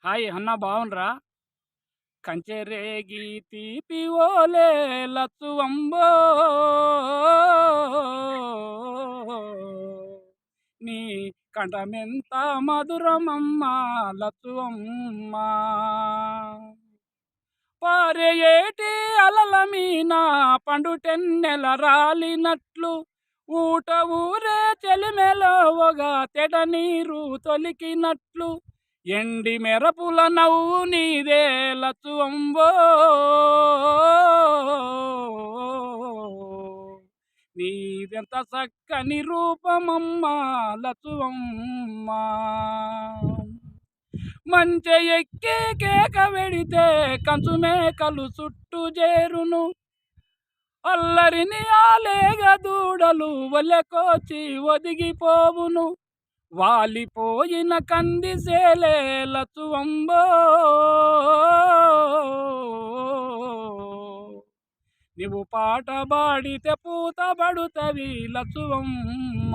Hi అన్న బావుండ్రా? కంచెరేగి తీపిఓలే లచ్చువంబో నీ కంఠమెంత మధురమమ్మ లచ్చువమ్మ. పారేయేటి అలల మీన పండుటెన్నెల రాలినట్లు ఊట ఊరే చెలిమెలో ఒక తెడ నీరు తొలికినట్లు ఎండి మెరపుల నవ్వు నీదే లచ్చువంబో నీదెంత చక్కని రూపమమ్మ లచ్చువమ్మ. మంచె ఎక్కి కేక వెడితే కంచు మేకలు చుట్టూ చేరును అల్లరిని ఆలేగ దూడలు ఒలెకోచి ఒదిగిపోవును వాలిపోయిన కందిసేలే లచ్చువంబో నీవు పాట పాడితే పూత పడుతవి లచ్చువమ్మ.